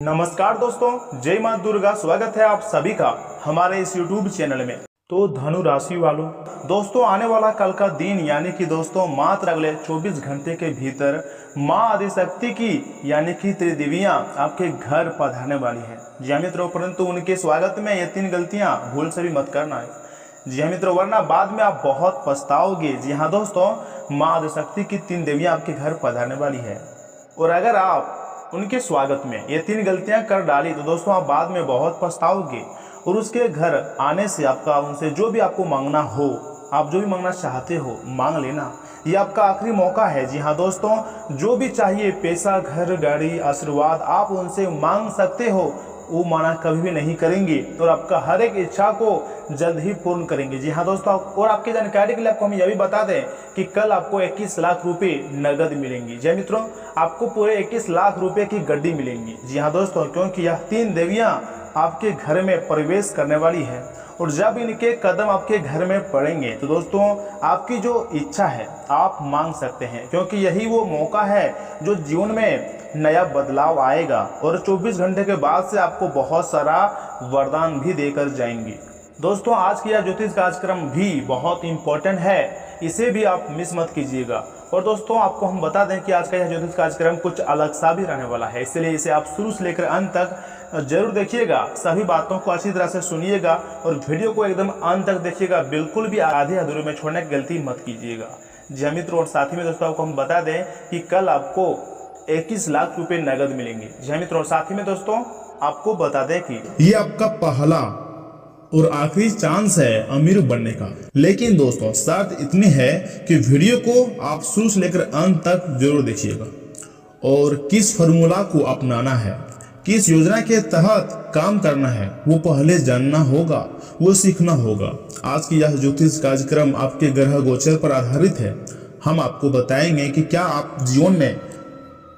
नमस्कार दोस्तों, जय मां दुर्गा। स्वागत है आप सभी का हमारे इस YouTube चैनल में। तो धनु राशि वालों, दोस्तों आने वाला कल का दिन यानी कि दोस्तों मात्र अगले 24 घंटे के भीतर मां आदिशक्ति की यानी कि त्रिदेवियां आपके घर पधारने वाली है। जी हाँ मित्रों, परंतु उनके स्वागत में ये 3 गलतियां भूल से भी मत करना है। जी हाँ मित्रों, वरना बाद में आप बहुत पछताओगे। जी हाँ दोस्तों, मां आदिशक्ति की 3 देवियां आपके घर पधारने वाली है और अगर आप उनके स्वागत में ये 3 गलतियां कर डाली तो दोस्तों आप बाद में बहुत पछताओगे। और उसके घर आने से आपका उनसे जो भी आपको मांगना हो, आप जो भी मांगना चाहते हो मांग लेना, ये आपका आखिरी मौका है। जी हाँ दोस्तों, जो भी चाहिए पैसा, घर, गाड़ी, आशीर्वाद आप उनसे मांग सकते हो। वो मना कभी भी नहीं करेंगे और आपका हर एक इच्छा को जल्द ही पूर्ण करेंगे। जी हाँ दोस्तों, और आपकी जानकारी के लिए आपको हम यह भी बता दें कि कल आपको 21 लाख रुपए नगद मिलेंगी। जी मित्रों, आपको पूरे 21 लाख रुपए की गड्डी मिलेंगी। जी हाँ दोस्तों, क्योंकि यह 3 देवियां आपके घर में प्रवेश करने वाली है और जब इनके कदम आपके घर में पड़ेंगे तो दोस्तों आपकी जो इच्छा है आप मांग सकते हैं, क्योंकि यही वो मौका है जो जीवन में नया बदलाव आएगा और 24 घंटे के बाद से आपको बहुत सारा वरदान भी देकर जाएंगे। दोस्तों आज की यह ज्योतिष कार्यक्रम भी बहुत इंपॉर्टेंट है, इसे भी आप मिस मत कीजिएगा। और दोस्तों आपको हम बता दें कि आज का यह ज्योतिष कार्यक्रम कुछ अलग सा भी रहने वाला है, इसलिए इसे आप शुरू से लेकर अंत तक जरूर देखिएगा। सभी बातों को अच्छी तरह से सुनिएगा और वीडियो को एकदम अंत तक देखिएगा। बिल्कुल भी आधे अधूरे में छोड़ने की गलती मत कीजिएगा। जी हाँ मित्रों, और साथ ही में दोस्तों आपको हम बता दें कि कल आपको 21 लाख रुपए नगद मिलेंगे। जी हाँ मित्रों, और साथ ही में दोस्तों आपको बता दें कि ये आपका पहला और आखिरी चांस है अमीर बनने का। लेकिन दोस्तों शर्त इतनी है कि वीडियो को आप शुरू से लेकर अंत तक जरूर देखिएगा और किस फॉर्मूला को अपनाना है, किस योजना के तहत काम करना है, वो पहले जानना होगा, वो सीखना होगा। आज की यह ज्योतिष कार्यक्रम आपके ग्रह गोचर पर आधारित है। हम आपको बताएंगे कि क्या आप जीवन में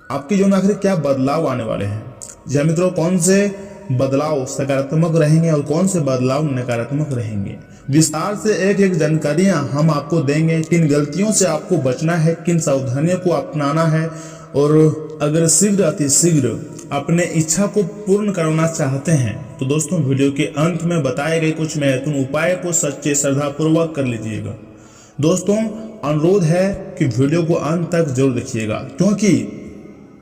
आपके जीवन में आखिर क्या बदलाव आने वाले हैं। जी मित्रों, कौन से बदलाव सकारात्मक रहेंगे और कौन से बदलाव नकारात्मक रहेंगे, विस्तार से एक एक जानकारियां हम आपको देंगे। किन गलतियों से आपको बचना है, किन सावधानियों को अपनाना है और अगर शीघ्र अतिशीघ्र अपने इच्छा को पूर्ण करना चाहते हैं तो दोस्तों वीडियो के अंत में बताए गए कुछ महत्वपूर्ण उपाय को सच्चे श्रद्धापूर्वक कर लीजिएगा। दोस्तों अनुरोध है कि वीडियो को अंत तक जरूर देखिएगा, क्योंकि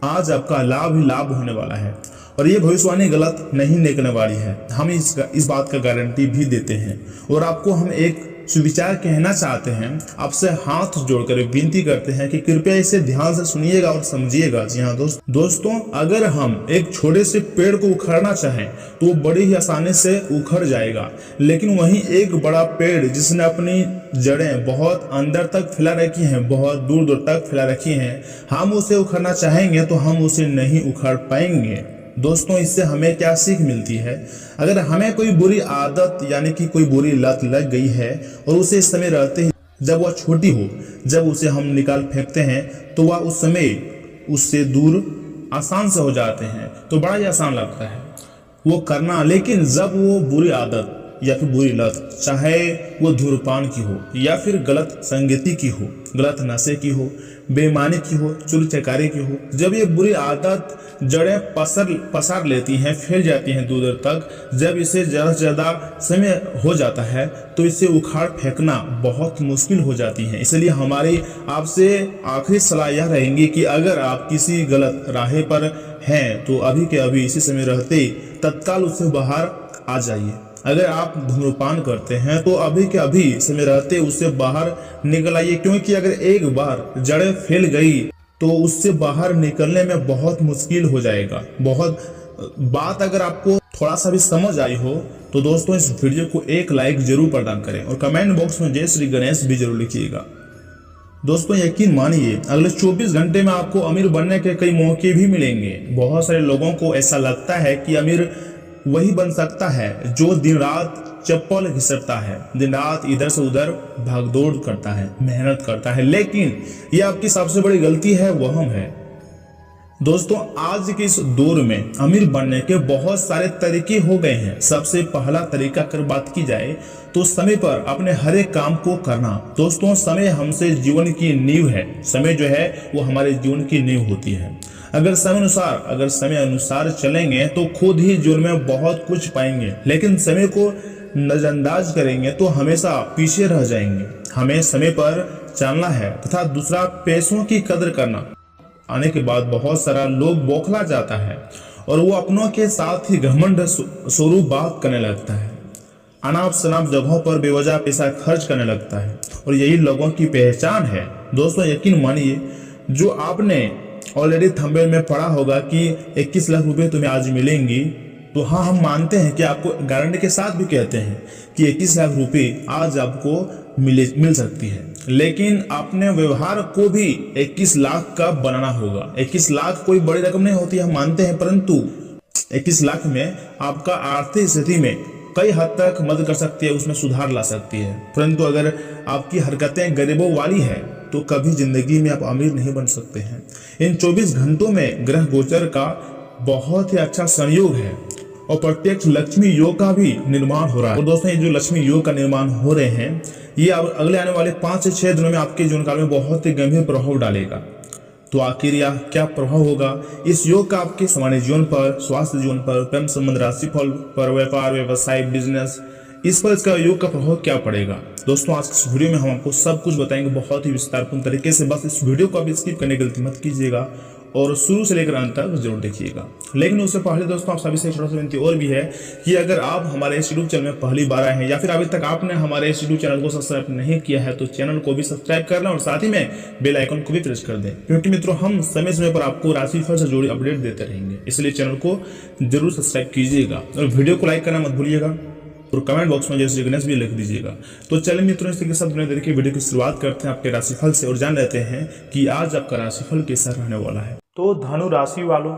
आज आपका लाभ ही लाभ होने वाला है और ये भविष्यवाणी गलत नहीं निकलने वाली है। हम इस बात का गारंटी भी देते हैं और आपको हम एक सुविचार कहना चाहते हैं। आपसे हाथ जोड़कर विनती करते हैं कि कृपया इसे ध्यान से सुनिएगा और समझिएगा। जी हाँ दोस्तों, अगर हम एक छोटे से पेड़ को उखाड़ना चाहें तो वो बड़ी ही आसानी से उखड़ जाएगा, लेकिन वहीं एक बड़ा पेड़ जिसने अपनी जड़ें बहुत अंदर तक फैला रखी हैं, बहुत दूर दूर तक फैला रखी हैं, हम उसे उखाड़ना चाहेंगे तो हम उसे नहीं उखाड़ पाएंगे। दोस्तों इससे हमें क्या सीख मिलती है, अगर हमें कोई बुरी आदत यानी कि कोई बुरी लत लग गई है और उसे इस समय रहते ही जब वह छोटी हो, जब उसे हम निकाल फेंकते हैं तो वह उस समय उससे दूर आसान से हो जाते हैं, तो बड़ा ही आसान लगता है वो करना। लेकिन जब वो बुरी आदत या फिर बुरी लत, चाहे वो धूम्रपान की हो या फिर गलत संगति की हो, गलत नशे की हो, बेईमानी की हो, चोरी चकारी की हो, जब ये बुरी आदत जड़ें पसार लेती हैं, फैल जाती हैं दूर दूर तक, जब इसे ज़्यादा से ज़्यादा समय हो जाता है तो इसे उखाड़ फेंकना बहुत मुश्किल हो जाती है। इसलिए हमारी आपसे आखिरी सलाह यह रहेगी कि अगर आप किसी गलत राह पर हैं तो अभी के अभी इसी समय रहते तत्काल उससे बाहर आ जाइए। अगर आप धूम्रपान करते हैं तो अभी के अभी समय रहते उससे बाहर निकल आइए, क्योंकि अगर एक बार जड़ें फैल गई तो उससे बाहर निकलने में बहुत मुश्किल हो जाएगा। बहुत बात अगर आपको थोड़ा सा भी समझ आई हो तो दोस्तों इस वीडियो को एक लाइक जरूर प्रदान करें और कमेंट बॉक्स में जय श्री गणेश भी जरूर लिखिएगा। दोस्तों यकीन मानिए अगले 24 घंटे में आपको अमीर बनने के कई मौके भी मिलेंगे। बहुत सारे लोगों को ऐसा लगता है कि अमीर वही बन सकता है जो दिन रात चप्पल घिसटता है, दिन रात इधर से उधर भागदौड़ करता है, मेहनत करता है, लेकिन यह आपकी सबसे बड़ी गलती है, वहम है। दोस्तों आज के इस दौर में अमीर बनने के बहुत सारे तरीके हो गए हैं। सबसे पहला तरीका अगर बात की जाए तो समय पर अपने हर एक काम को करना। दोस्तों समय हमसे जीवन की नींव है, समय जो है वो हमारे जीवन की नींव होती है। अगर समय अनुसार चलेंगे तो खुद ही जीवन में बहुत कुछ पाएंगे, लेकिन समय को नजरअंदाज करेंगे तो हमेशा पीछे रह जाएंगे। हमें समय पर चलना है तथा दूसरा पैसों की कदर करना। आने के बाद बहुत सारा लोग बौखला जाता है और वो अपनों के साथ ही घमंड स्वरूप बात करने लगता है। अनाप शनाप जगहों पर बेवजह पैसा खर्च करने लगता है और यही लोगों की पहचान है। दोस्तों यकीन मानिए, जो आपने ऑलरेडी थंबनेल में पढ़ा होगा कि 21 लाख रुपए तुम्हें आज मिलेंगी, तो हाँ, हम मानते हैं कि आपको गारंटी के साथ भी कहते हैं कि 21 लाख रुपए आज आपको मिल सकती है, लेकिन अपने व्यवहार को भी 21 लाख का बनाना होगा। 21 लाख कोई बड़ी रकम नहीं होती, हम मानते हैं, परंतु 21 लाख में आपका आर्थिक स्थिति में कई हद तक मदद कर सकती है, उसमें सुधार ला सकती है। परंतु अगर आपकी हरकतें गरीबों वाली है तो कभी जिंदगी में आप अमीर नहीं बन सकते हैं। इन 24 घंटों में ग्रह गोचर का बहुत ही अच्छा संयोग है और प्रत्यक्ष लक्ष्मी योग का भी निर्माण हो रहा है। और दोस्तों, ये जो लक्ष्मी योग का निर्माण हो रहे हैं, ये अब अगले आने वाले 5 से 6 दिनों में आपके जीवन काल में बहुत ही गंभीर प्रभाव डालेगा। तो आखिर यह क्या प्रभाव होगा इस योग का आपके सामान्य जीवन पर, स्वास्थ्य जीवन पर, प्रेम संबंध, राशिफल पर, व्यापार, व्यवसाय, बिजनेस, इस पर इसका योग का प्रभाव क्या पड़ेगा। दोस्तों, आज इस वीडियो में हम आपको सब कुछ बताएंगे बहुत ही विस्तारपूर्ण तरीके से। बस इस वीडियो को आप स्किप करने की गलती मत कीजिएगा और शुरू से लेकर अंत तक जरूर देखिएगा। लेकिन उससे पहले दोस्तों, आप सभी से छोटा सा विनती और भी है कि अगर आप हमारे इस यूट्यूब चैनल में पहली बार आए हैं या फिर अभी तक आपने हमारे इस यूट्यूब चैनल को सब्सक्राइब नहीं किया है, तो चैनल को भी सब्सक्राइब कर लें और साथ ही में बेल आइकन को भी प्रेस कर दें, क्योंकि मित्रों हम समय समय पर आपको राशिफल से जुड़ी अपडेट देते रहेंगे। इसलिए चैनल को जरूर सब्सक्राइब कीजिएगा और वीडियो को लाइक करना मत भूलिएगा और कमेंट बॉक्स में जय श्री गणेश भी लिख दीजिएगा। तो चलिए मित्रों, इसी के साथ बिना देरी के वीडियो की शुरुआत करते हैं आपके राशिफल से और जान लेते हैं कि आज आपका राशिफल कैसा रहने वाला है। तो धनु राशि वालों,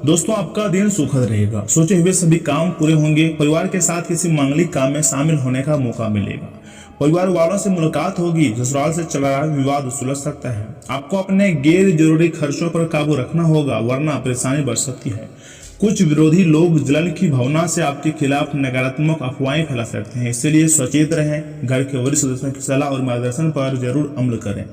दोस्तों आपका दिन सुखद रहेगा। सोचे हुए सभी काम पूरे होंगे। परिवार के साथ किसी मांगलिक काम में शामिल होने का मौका मिलेगा। परिवार वालों से मुलाकात होगी। ससुराल से चला रहा विवाद सुलझ सकता है। आपको अपने गैर जरूरी खर्चों पर काबू रखना होगा, वरना परेशानी बढ़ सकती है। कुछ विरोधी लोग जलन की भावना से आपके खिलाफ नकारात्मक अफवाहें फैला सकते हैं, इसलिए सचेत रहें। घर के वरिष्ठ सदस्यों की सलाह और मार्गदर्शन पर जरूर अमल करें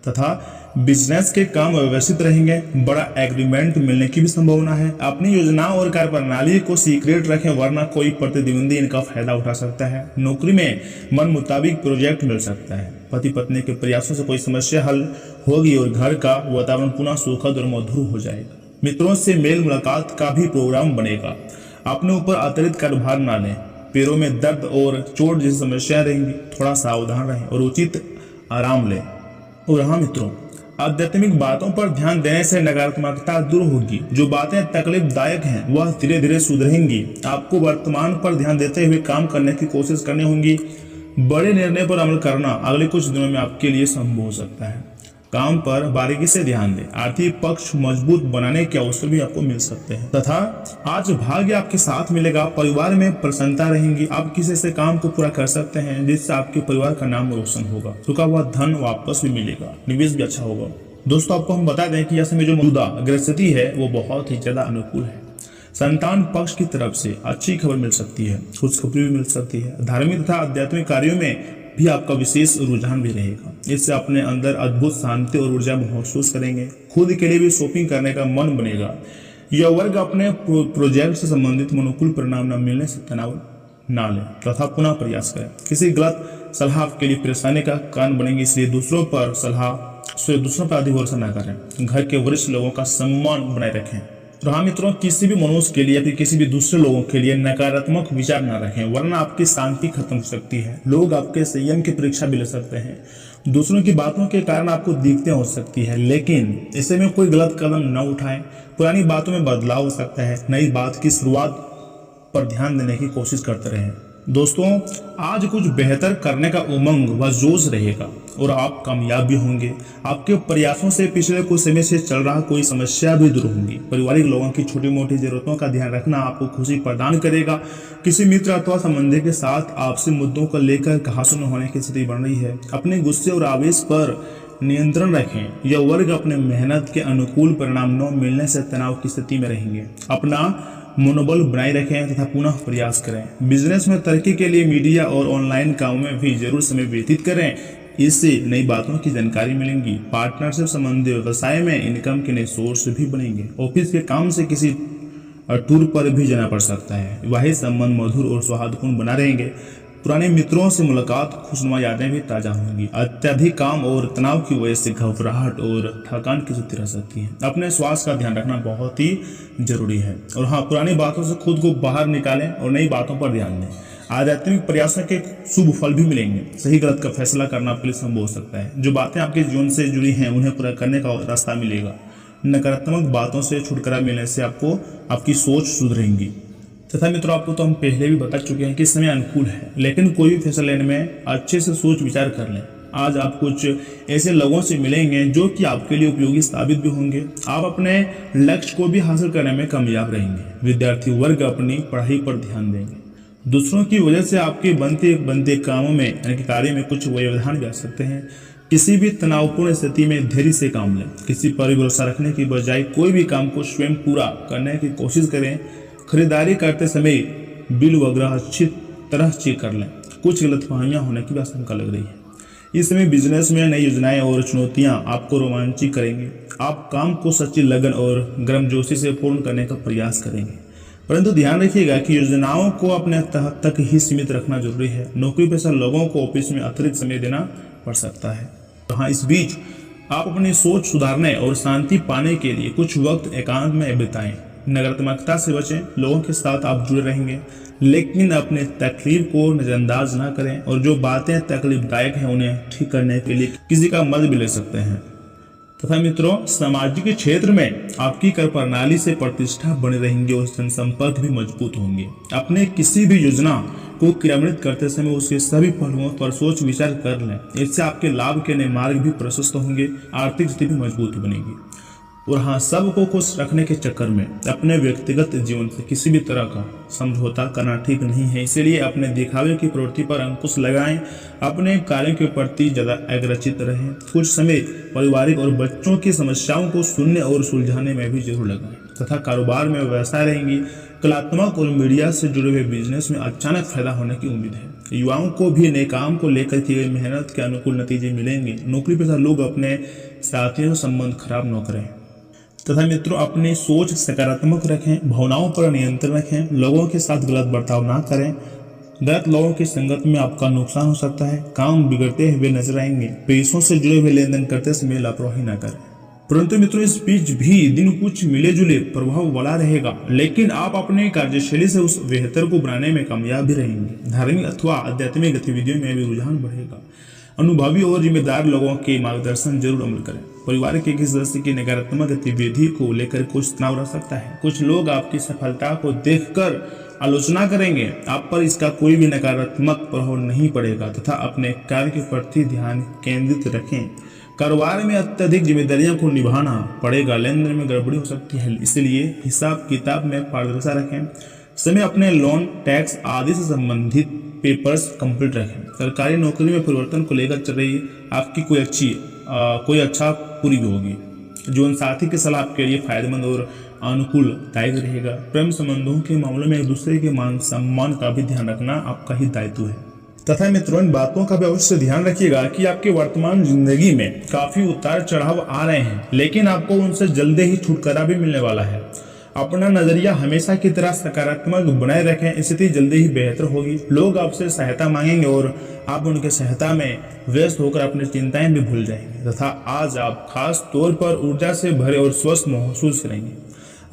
तथा बिजनेस के काम व्यवस्थित रहेंगे। बड़ा एग्रीमेंट मिलने की भी संभावना है। अपनी योजनाओं और कार्यप्रणाली को सीक्रेट रखें, वरना कोई प्रतिद्वंदी इनका फायदा उठा सकता है। नौकरी में मन मुताबिक प्रोजेक्ट मिल सकता है। पति पत्नी के प्रयासों से कोई समस्या हल होगी और घर का वातावरण पुनः सुखद और मधुर हो जाएगा। मित्रों से मेल मुलाकात का भी प्रोग्राम बनेगा। अपने ऊपर अतिरिक्त कार्यभार ना लें। पैरों में दर्द और चोट जैसी समस्याएं रहेंगी, थोड़ा सावधान रहें और उचित आराम लें। और हाँ मित्रों, आध्यात्मिक बातों पर ध्यान देने से नकारात्मकता दूर होगी। जो बातें तकलीफदायक हैं वह धीरे धीरे सुधरेंगी। आपको वर्तमान पर ध्यान देते हुए काम करने की कोशिश करनी होगी। बड़े निर्णय पर अमल करना अगले कुछ दिनों में आपके लिए संभव हो सकता है। काम पर बारीकी से ध्यान दें। आर्थिक पक्ष मजबूत बनाने के अवसर भी आपको मिल सकते हैं तथा आज भाग्य आपके साथ मिलेगा। परिवार में प्रसन्नता रहेंगी। आप किसी से काम को पूरा कर सकते हैं जिससे आपके परिवार का नाम रोशन होगा। रुका हुआ धन वापस भी मिलेगा। निवेश भी अच्छा होगा। दोस्तों आपको हम बता दें कि यह समय जो मौजूदा ग्रहस्थिति है वो बहुत ही ज्यादा अनुकूल है। संतान पक्ष की तरफ से अच्छी खबर मिल सकती है। खुशखबरी भी मिल सकती है। धार्मिक तथा आध्यात्मिक कार्यों में भी आपका विशेष रुझान भी रहेगा। इससे अपने अंदर अद्भुत शांति और ऊर्जा महसूस करेंगे। खुद के लिए भी शॉपिंग करने का मन बनेगा। यह वर्ग अपने प्रोजेक्ट से संबंधित अनुकूल परिणाम न मिलने से तनाव ना लें तथा पुनः प्रयास करें। किसी गलत सलाह आपके लिए परेशानी का कारण बनेगी, इसलिए दूसरों पर अधिक भरोसा न करें। घर के वरिष्ठ लोगों का सम्मान बनाए रखें। तो हाँ मित्रों, किसी भी मनुष्य के लिए या फिर किसी भी दूसरे लोगों के लिए नकारात्मक विचार न रखें, वरना आपकी शांति खत्म हो सकती है। लोग आपके संयम की परीक्षा भी ले सकते हैं। दूसरों की बातों के कारण आपको दिक्कतें हो सकती है, लेकिन ऐसे में कोई गलत कदम न उठाएं। पुरानी बातों में बदलाव हो सकता है। नई बात की शुरुआत पर ध्यान देने की कोशिश करते रहें। दोस्तों आज कुछ बेहतर करने का उमंग व जोश रहेगा और आप कामयाब भी होंगे। आपके प्रयासों से पिछले कुछ समय से चल रहा कोई समस्या भी दूर होगी। पारिवारिक लोगों की छोटी मोटी जरूरतों का ध्यान रखना आपको खुशी प्रदान करेगा। किसी मित्र अथवा संबंधी के साथ आपसी मुद्दों को लेकर कहासुनी होने की स्थिति बन रही है। अपने गुस्से और आवेश पर नियंत्रण रखें। यह वर्ग अपने मेहनत के अनुकूल परिणाम न मिलने से तनाव की स्थिति में रहेंगे। अपना मनोबल बनाए रखें तथा पुनः प्रयास करें। बिजनेस में तरक्की के लिए मीडिया और ऑनलाइन कामों में भी जरूर समय व्यतीत करें। इससे नई बातों की जानकारी मिलेंगी। पार्टनरशिप संबंधी व्यवसाय में इनकम के नए सोर्स भी बनेंगे। ऑफिस के काम से किसी टूर पर भी जाना पड़ सकता है। वही संबंध मधुर और सौहार्दपूर्ण बना रहेंगे। पुराने मित्रों से मुलाकात, खुशनुमा यादें भी ताजा होंगी। अत्यधिक काम और तनाव की वजह से घबराहट और थकान की स्थिति रह सकती है। अपने स्वास्थ्य का ध्यान रखना बहुत ही जरूरी है। और हाँ, पुरानी बातों से खुद को बाहर निकालें और नई बातों पर ध्यान दें। आध्यात्मिक प्रयासों के शुभ फल भी मिलेंगे। सही गलत का फैसला करना आपके लिए संभव हो सकता है। जो बातें आपके जीवन से जुड़ी हैं उन्हें पूरा करने का रास्ता मिलेगा। नकारात्मक बातों से छुटकारा मिलने से आपकी सोच सुधरेगी। तथा मित्रों, आपको तो हम पहले भी बता चुके हैं कि समय अनुकूल है, लेकिन कोई भी फैसला लेने में अच्छे से सोच विचार कर लें। आज आप कुछ ऐसे लोगों से मिलेंगे जो कि आपके लिए उपयोगी साबित भी होंगे। आप अपने लक्ष्य को भी हासिल करने में कामयाब रहेंगे। विद्यार्थी वर्ग अपनी पढ़ाई पर ध्यान देंगे। दूसरों की वजह से आपके बनते कामों में यानी कि कार्य में कुछ व्यवधान भी आ सकते हैं। किसी भी तनावपूर्ण स्थिति में धैर्य से काम लें। किसी पर भरोसा रखने की बजाय कोई भी काम को स्वयं पूरा करने की कोशिश करें। खरीदारी करते समय बिल वगैरह अच्छी तरह चेक कर लें। कुछ गलतफहमियां होने की भी आशंका लग रही है। इस समय बिजनेस में नई योजनाएं और चुनौतियां आपको रोमांचित करेंगे। आप काम को सच्ची लगन और गर्मजोशी से पूर्ण करने का प्रयास करेंगे, परंतु ध्यान रखिएगा कि योजनाओं को अपने तहत तक ही सीमित रखना जरूरी है। नौकरी पेशा लोगों को ऑफिस में अतिरिक्त समय देना पड़ सकता है। हाँ, इस बीच आप अपनी सोच सुधारने और शांति पाने के लिए कुछ वक्त एकांत में बिताएं। नकारात्मकता से बचें। लोगों के साथ आप जुड़े रहेंगे, लेकिन अपने तकलीफ को नजरअंदाज ना करें और जो बातें तकलीफदायक हैं उन्हें ठीक करने के लिए किसी का मदद भी ले सकते हैं। तथा मित्रों, सामाजिक क्षेत्र में आपकी कर प्रणाली से प्रतिष्ठा बनी रहेंगी और जनसंपर्क भी मजबूत होंगे। अपने किसी भी योजना को क्रियान्वित करते समय उसके सभी पहलुओं पर सोच विचार कर लें। इससे आपके लाभ के नए मार्ग भी प्रशस्त होंगे। आर्थिक स्थिति भी मजबूत बनेगी। और हाँ, सबको खुश रखने के चक्कर में अपने व्यक्तिगत जीवन से किसी भी तरह का समझौता करना ठीक नहीं है। इसीलिए अपने दिखावे की प्रवृत्ति पर अंकुश लगाएं। अपने कार्यों के प्रति ज्यादा अग्रचित रहें। कुछ समय पारिवारिक और बच्चों की समस्याओं को सुनने और सुलझाने में भी जरूर लगाएं। तथा कारोबार में व्यवसाय रहेंगी। कलात्मक और मीडिया से जुड़े हुए बिजनेस में अचानक फायदा होने की उम्मीद है। युवाओं को भी नए काम को लेकर की गई मेहनत के अनुकूल नतीजे मिलेंगे। नौकरी पेशा लोग अपने साथियों से संबंध खराब न करें। तथा मित्रों, अपनी सोच सकारात्मक रखें। भावनाओं पर नियंत्रण रखें। लोगों के साथ गलत बर्ताव ना करें। गलत लोगों की संगत में आपका नुकसान हो सकता है। काम बिगड़ते हुए नजर आएंगे। पैसों से जुड़े हुए लेन देन करते समय लापरवाही ना करें। परंतु मित्रों, इस बीच भी दिन कुछ मिले जुले प्रभाव वाला रहेगा, लेकिन आप अपने कार्यशैली से उस बेहतर को बनाने में कामयाब भी रहेंगे। धार्मिक अथवा आध्यात्मिक गतिविधियों में भी रुझान बढ़ेगा। अनुभवी और जिम्मेदार लोगों के मार्गदर्शन जरूर अमल करें। परिवार के किसी सदस्य की नकारात्मक गतिविधि को लेकर कुछ तनाव रह सकता है। कुछ लोग आपकी सफलता को देखकर आलोचना करेंगे। आप पर इसका कोई भी नकारात्मक प्रभाव नहीं पड़ेगा। तथा अपने कार्य के प्रति ध्यान केंद्रित रखें। कारोबार में अत्यधिक जिम्मेदारियों को निभाना पड़ेगा। लेन देन में गड़बड़ी हो सकती है, इसलिए हिसाब किताब में पारदर्शिता रखें। समय अपने लोन, टैक्स आदि से संबंधित पेपर्स कंप्लीट रखें। सरकारी नौकरी में परिवर्तन को लेकर चल रही आपकी कोई अच्छा पूरी भी होगी। जीवन साथी की सलाह आपके लिए फायदेमंद और अनुकूलदायक रहेगा। प्रेम संबंधों के मामलों में एक दूसरे के मान सम्मान का भी ध्यान रखना आपका ही दायित्व है। तथा मित्रों, इन बातों का भी अवश्य ध्यान रखिएगा कि आपके वर्तमान जिंदगी में काफी उतार चढ़ाव आ रहे हैं, लेकिन आपको उनसे जल्दी ही छुटकारा भी मिलने वाला है। अपना नजरिया हमेशा की तरह सकारात्मक बनाए रखें। स्थिति जल्दी ही बेहतर होगी। लोग आपसे सहायता मांगेंगे और आप उनके सहायता में व्यस्त होकर अपनी चिंताएं भी भूल जाएंगे। तथा आज आप खास तौर पर ऊर्जा से भरे और स्वस्थ महसूस करेंगे।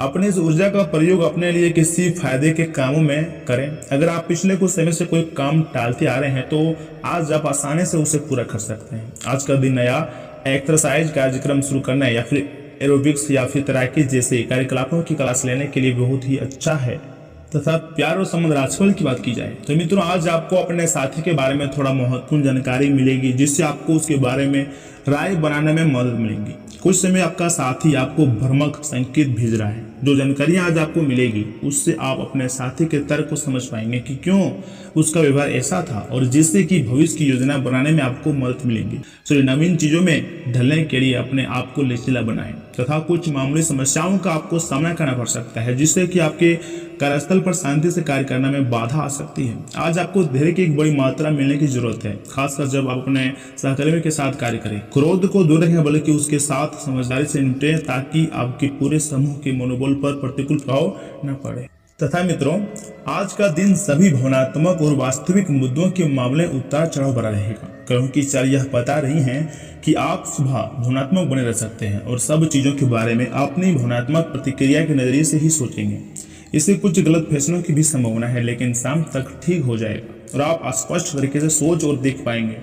अपनी इस ऊर्जा का प्रयोग अपने लिए किसी फायदे के कामों में करें। अगर आप पिछले कुछ समय से कोई काम टालते आ रहे हैं तो आज आप आसानी से उसे पूरा कर सकते हैं। आज का दिन नया एक्सरसाइज कार्यक्रम शुरू करना या फिर एरोबिक्स या फिर तैराकी जैसे कार्यकलापों की क्लास लेने के लिए बहुत ही अच्छा है। तथा प्यार और संबंध राशिफल की बात की जाए तो मित्रों, आज आपको अपने साथी के बारे में थोड़ा महत्वपूर्ण जानकारी मिलेगी, जिससे आपको उसके बारे में राय बनाने में मदद मिलेगी। कुछ समय आपका साथी आपको भ्रामक संकेत भेज रहा है। जो जानकारियां आज आपको मिलेगी उससे आप अपने साथी के तर्क को समझ पाएंगे कि क्यों उसका व्यवहार ऐसा था, और जिससे कि भविष्य की योजना बनाने में आपको मदद मिलेगी। तो नवीन चीजों में ढलने के लिए अपने आप को लचीला बनाएं। तथा कुछ मामूली समस्याओं का आपको सामना करना पड़ सकता है, जिससे कि आपके कार्यस्थल पर शांति से कार्य करने में बाधा आ सकती है। आज आपको धैर्य की एक बड़ी मात्रा मिलने की जरूरत है, खासकर जब आप अपने सहकर्मी के साथ कार्य करें। क्रोध को दूर रखें बल्कि उसके साथ समझदारी से निपटें ताकि आपके पूरे समूह के मनोबल पर प्रतिकूल प्रभाव न पड़े। तथा मित्रों, आज का दिन सभी भावनात्मक और वास्तविक मुद्दों के मामले उतार चढ़ाव भरा रहेगा, क्योंकि चाल यह बता रही हैं कि आप सुबह भावनात्मक बने रह सकते हैं और सब चीजों के बारे में अपनी भावनात्मक प्रतिक्रिया के नजरिए से ही सोचेंगे। इससे कुछ गलत फैसलों की भी संभावना है, लेकिन शाम तक ठीक हो जाएगा और आप स्पष्ट तरीके से सोच और देख पाएंगे।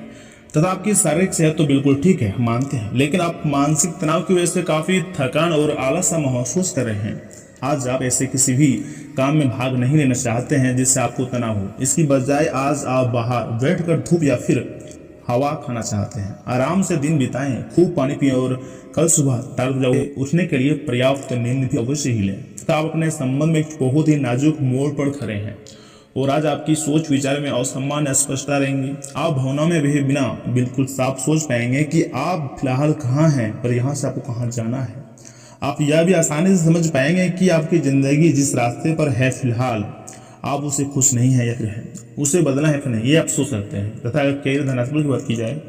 तथा आपकी शारीरिक सेहत तो बिल्कुल ठीक है, मानते हैं, लेकिन आप मानसिक तनाव की वजह से काफी थकान और आलस महसूस कर रहे हैं। आज आप ऐसे किसी भी काम में भाग नहीं लेना चाहते हैं जिससे आपको तनाव हो। इसकी बजाय आज आप बाहर बैठकर धूप या फिर हवा खाना चाहते हैं। आराम से दिन बिताएं, खूब पानी पिएं और कल सुबह ताज़ा उठने के लिए पर्याप्त नींद भी अवश्य ही लें। तथा आप अपने संबंध में एक बहुत ही नाजुक मोड़ पर खड़े हैं और आज आपकी सोच विचार में असामान्य स्पष्टता रहेंगी। आप भावनाओं में भी बिना बिल्कुल साफ सोच पाएंगे कि आप फिलहाल कहाँ हैं और यहाँ से आपको कहाँ जाना है। आप यह भी आसानी से समझ पाएंगे कि आपकी जिंदगी जिस रास्ते पर है फिलहाल आप उसे खुश नहीं है या फिर है उसे बदलना है फिर नहीं, ये आप सोच सकते हैं। तथा अगर कैरियर धनात्मक की बात की जाए,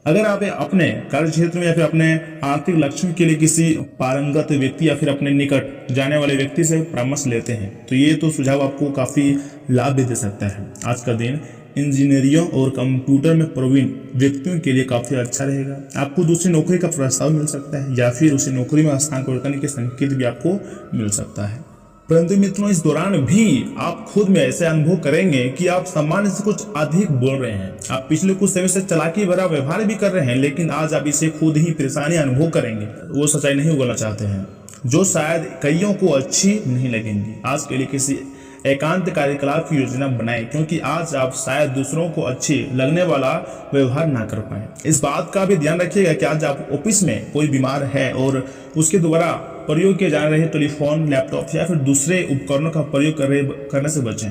अगर आप अपने कार्य क्षेत्र में या फिर अपने आर्थिक लक्ष्य के लिए किसी पारंगत व्यक्ति या फिर अपने निकट जाने वाले व्यक्ति से परामर्श लेते हैं तो ये तो सुझाव आपको काफी लाभ भी दे सकता है। आज का दिन इंजीनियरिंग और कंप्यूटर में प्रवीण व्यक्तियों के लिए काफी अच्छा रहेगा। आपको दूसरी नौकरी का प्रस्ताव मिल सकता है या फिर उसी नौकरी में स्थान परिवर्तन के संकेत भी आपको मिल सकता है। परंतु मित्रों, इस दौरान भी आप खुद में ऐसे अनुभव करेंगे कि आप सामान्य से कुछ अधिक बोल रहे हैं। आप पिछले कुछ समय से चालाकी भरा व्यवहार भी कर रहे हैं, लेकिन आज आप इसे खुद ही परेशानी अनुभव करेंगे। वो सच्चाई नहीं उगलना चाहते हैं जो शायद कईयों को अच्छी नहीं लगेंगी। आज के लिए किसी एकांत कार्यकलाप की योजना बनाएं, क्योंकि आज आप शायद दूसरों को अच्छी लगने वाला व्यवहार ना कर पाए। इस बात का भी ध्यान रखिएगा कि आज आप ऑफिस में कोई बीमार है और उसके द्वारा प्रयोग किए जा रहे टेलीफोन, लैपटॉप या फिर दूसरे उपकरणों का प्रयोग करने से बचें।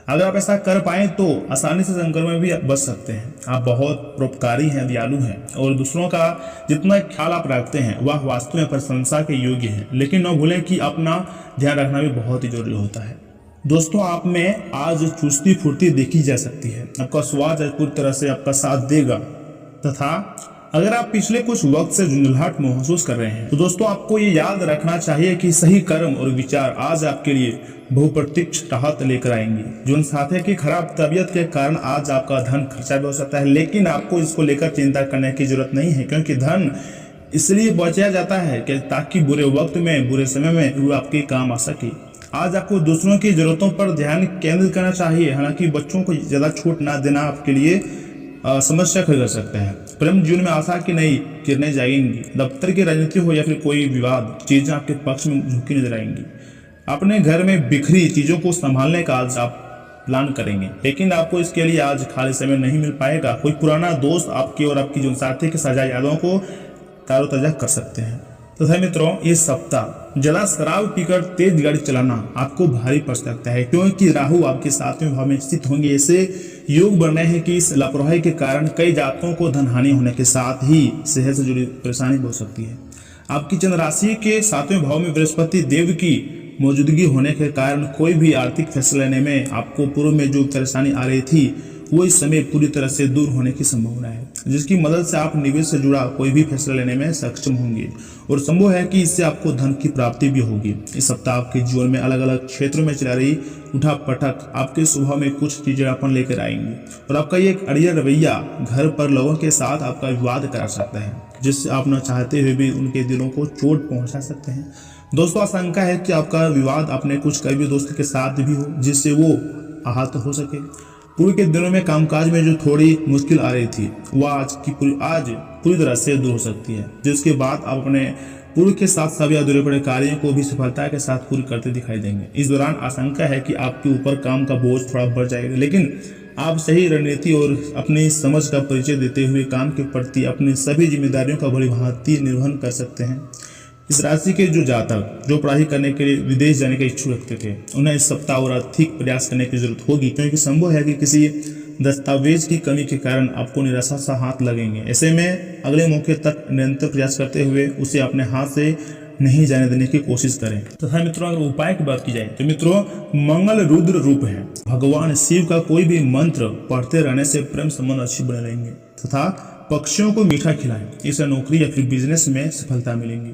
अगर आप ऐसा कर पाएं तो आसानी से संक्रमण में भी बच सकते हैं। आप बहुत परोपकारी हैं, दयालु हैं और दूसरों का जितना ख्याल आप रखते हैं वह वास्तव में प्रशंसा के योग्य है। लेकिन न भूलें कि अपना ध्यान रखना भी बहुत ही जरूरी होता है। दोस्तों, आप में आज चुस्ती फुर्ती देखी जा सकती है। आपका स्वास्थ्य पूरी तरह से आपका साथ देगा। तथा अगर आप पिछले कुछ वक्त से झुंझलाहट महसूस कर रहे हैं तो दोस्तों आपको ये याद रखना चाहिए कि सही कर्म और विचार आज आपके लिए बहुप्रतीक्ष राहत लेकर आएंगे। जीवन साथी की खराब तबीयत के कारण आज आपका धन खर्चा भी हो सकता है, लेकिन आपको इसको लेकर चिंता करने की जरूरत नहीं है, क्योंकि धन इसलिए बचाया जाता है कि ताकि बुरे वक्त में, बुरे समय में वो आपके काम आ सके। आज आपको दूसरों की जरूरतों पर ध्यान केंद्रित करना चाहिए। हालांकि बच्चों को ज्यादा छूट ना देना आपके लिए समस्या खड़ी कर सकता है। प्रेम जीवन में आशा की नई किरणें जागेंगी। दफ्तर की राजनीति हो या फिर कोई विवाद, चीजें आपके पक्ष में झुकी नजर आएंगी। अपने घर में बिखरी चीजों को संभालने का आज आप प्लान करेंगे, लेकिन आपको इसके लिए आज खाली समय नहीं मिल पाएगा। कोई पुराना दोस्त आपकी और आपकी जीवन साथी के साझा यादों को तारोताजा कर सकते हैं। तथा मित्रों, ये सप्ताह ज्यादा शराब पीकर तेज गाड़ी चलाना आपको भारी पड़ सकता है, क्योंकि राहु आपके 7वें भाव में स्थित होंगे। ऐसे योग बन रहे हैं कि इस लापरवाही के कारण कई जातकों को धन हानि होने के साथ ही सेहत से जुड़ी परेशानी हो सकती है। आपकी चंद्र राशि के 7वें भाव में बृहस्पति देव की मौजूदगी होने के कारण कोई भी आर्थिक फैसला लेने में आपको पूर्व में जो परेशानी आ रही थी वो इस समय पूरी तरह से दूर होने की संभावना है, जिसकी मदद से आप निवेश से जुड़ा कोई भी फैसला लेने में सक्षम होंगे और संभव है कि इससे आपको धन की प्राप्ति भी होगी। इस सप्ताह आपके जीवन में अलग अलग क्षेत्रों में चला रही उठा पटक आपके स्वभाव में कुछ चीजें अपन लेकर आएंगी और आपका ये एक अड़िया रवैया घर पर लोगों के साथ आपका विवाद करा सकता है, जिससे आप न चाहते हुए भी उनके दिलों को चोट पहुंचा सकते हैं। दोस्तों, आशंका है कि आपका विवाद अपने कुछ करीबी दोस्त के साथ भी हो, जिससे वो आहत हो सके। पूर्व के दिनों में कामकाज में जो थोड़ी मुश्किल आ रही थी वह आज पूरी तरह से दूर हो सकती है, जिसके बाद आप अपने पूर्व के साथ सभी अधूरे पड़े कार्यों को भी सफलता के साथ पूरी करते दिखाई देंगे। इस दौरान आशंका है कि आपके ऊपर काम का बोझ थोड़ा बढ़ जाएगा, लेकिन आप सही रणनीति और अपनी समझ का परिचय देते हुए काम के प्रति अपनी सभी जिम्मेदारियों का बड़ी भांति निर्वहन कर सकते हैं। इस राशि के जो जातक जो पढ़ाई करने के लिए विदेश जाने का इच्छुक रखते थे, उन्हें इस सप्ताह और अधिक प्रयास करने की जरूरत होगी, क्योंकि संभव है कि किसी दस्तावेज की कमी के कारण आपको निराशा सा हाथ लगेंगे। ऐसे में अगले मौके तक निरंतर प्रयास करते हुए उसे अपने हाथ से नहीं जाने देने की कोशिश करें। तथा मित्रों अगर उपाय की बात की जाए तो मित्रों मंगल रुद्र रूप है। भगवान शिव का कोई भी मंत्र पढ़ते रहने से प्रेम संबंध अच्छी बने रहेंगे। तथा पक्षियों को मीठा खिलाएं, इससे नौकरी या फिर बिजनेस में सफलता मिलेंगी।